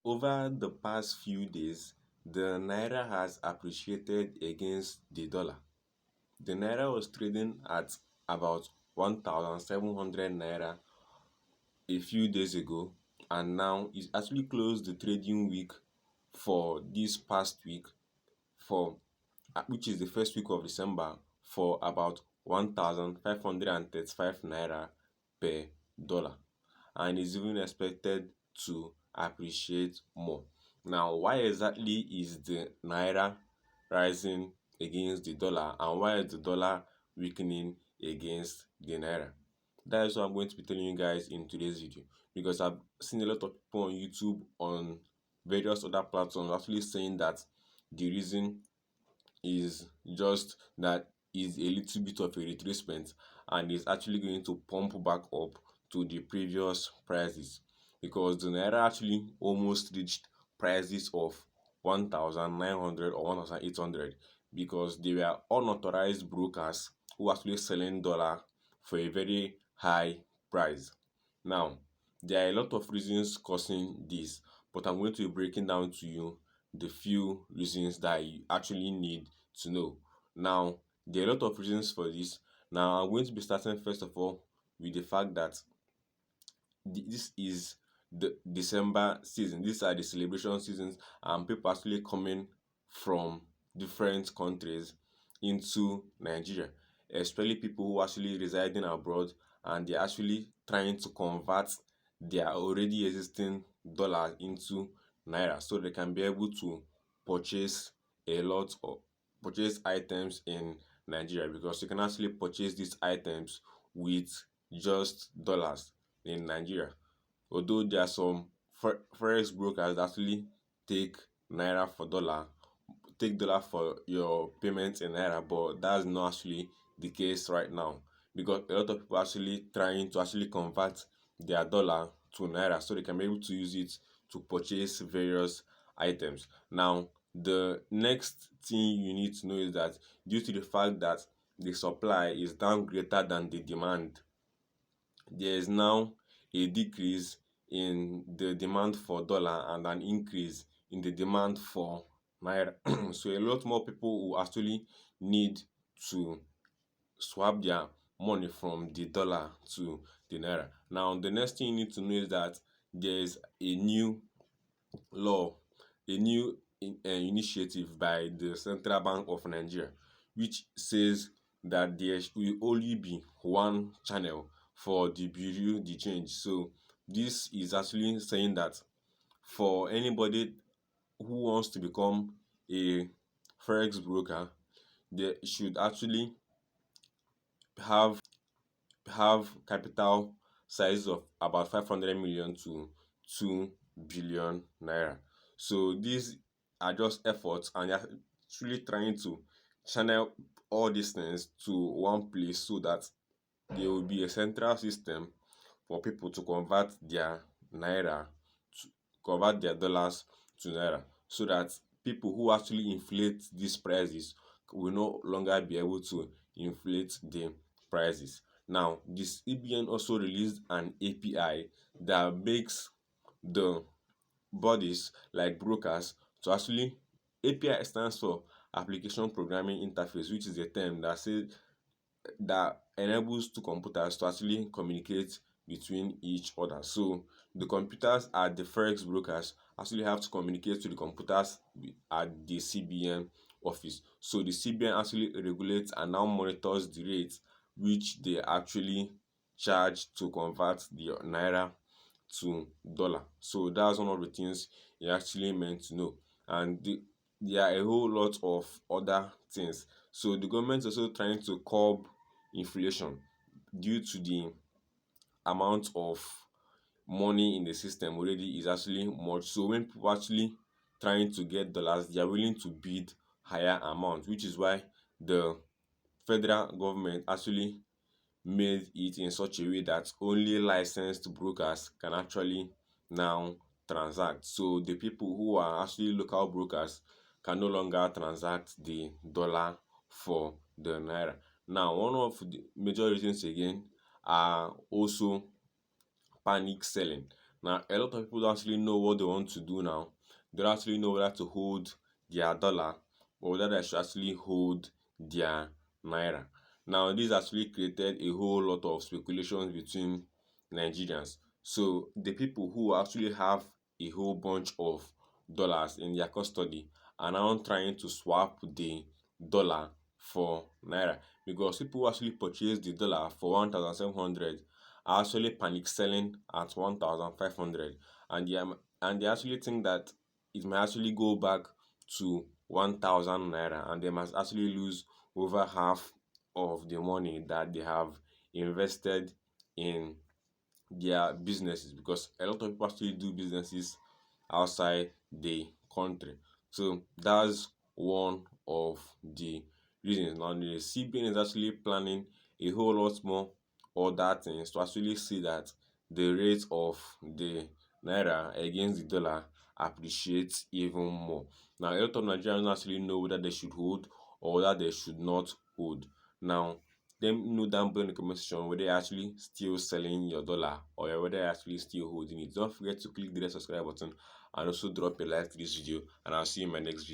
Over the past few days, the Naira has appreciated against the dollar. The Naira was trading at about 1,700 Naira a few days ago, and now it's actually closed the trading week for this past week for which is the first week of December, for about 1,535 Naira per dollar, and is even expected to appreciate more. Now, why exactly is the Naira rising against the dollar, and why is the dollar weakening against the Naira? That is what I'm going to be telling you guys in today's video, because I've seen a lot of people on YouTube, on various other platforms, actually saying that the reason is just that is a little bit of a retracement and is actually going to pump back up to the previous prices, because the Naira actually almost reached prices of 1,900 or 1,800, because they were unauthorized brokers who are actually selling dollar for a very high price. Now, there are a lot of reasons causing this, but I'm going to be breaking down to you the few reasons that you actually need to know. Now, there are a lot of reasons for this. Now, I'm going to be starting first of all with the fact that this is the December season. These are the celebration seasons, and people actually coming from different countries into Nigeria, especially people who are actually residing abroad, and they're actually trying to convert their already existing dollar into naira so they can be able to purchase a lot of purchase items in Nigeria, because you can actually purchase these items with just dollars in Nigeria. Although there are some forex brokers that actually take naira for dollar, take dollar for your payments in naira, but that's not actually the case right now, because a lot of people are actually trying to actually convert their dollar to naira so they can be able to use it to purchase various items. Now, the next thing you need to know is that due to the fact that the supply is down greater than the demand, there is now a decrease in the demand for dollar and an increase in the demand for naira. So a lot more people will actually need to swap their money from the dollar to the naira. Now, the next thing you need to know is that there is a new law, a new initiative by the Central Bank of Nigeria, which says that there will only be one channel for the bureau de change. So this is actually saying that for anybody who wants to become a forex broker, they should actually have capital size of about 500 million to 2 billion naira. So these are just efforts, and they're actually trying to channel all these things to one place so that there will be a central system for people to convert their naira, to convert their dollars to naira, so that people who actually inflate these prices will no longer be able to inflate the prices. Now, this CBN also released an API that makes the bodies like brokers to actually, API stands for Application Programming Interface, which is a term that says that enables two computers to actually communicate between each other. So the computers at the forex brokers actually have to communicate to the computers at the CBN office. So the CBN actually regulates and now monitors the rate which they actually charge to convert the naira to dollar. So that's one of the things you actually meant to know. And there are a whole lot of other things. So the government is also trying to curb inflation due to the amount of money in the system already is actually much. So when people actually trying to get dollars, they are willing to bid higher amount, which is why the federal government actually made it in such a way that only licensed brokers can actually now transact. So the people who are actually local brokers can no longer transact the dollar for the naira. Now, one of the major reasons again are also panic selling. Now, a lot of people don't actually know what they want to do now. They don't actually know whether to hold their dollar or whether they should actually hold their naira. Now, this actually created a whole lot of speculations between Nigerians. So, the people who actually have a whole bunch of dollars in their custody are now trying to swap the dollar for naira, because people who actually purchase the dollar for 1,700 are actually panic selling at 1,500, and they actually think that it might actually go back to 1,000 naira, and they must actually lose over half of the money that they have invested in their businesses, because a lot of people actually do businesses outside the country. So that's one of the reasons. Now the CBN is actually planning a whole lot more other things to actually see that the rate of the naira against the dollar appreciates even more. Now a lot of Nigerians don't actually know whether they should hold or whether they should not hold. Now let me know down below in the comment section whether you're actually still selling your dollar or whether you're actually still holding it. Don't forget to click the red subscribe button and also drop a like to this video, and I'll see you in my next video.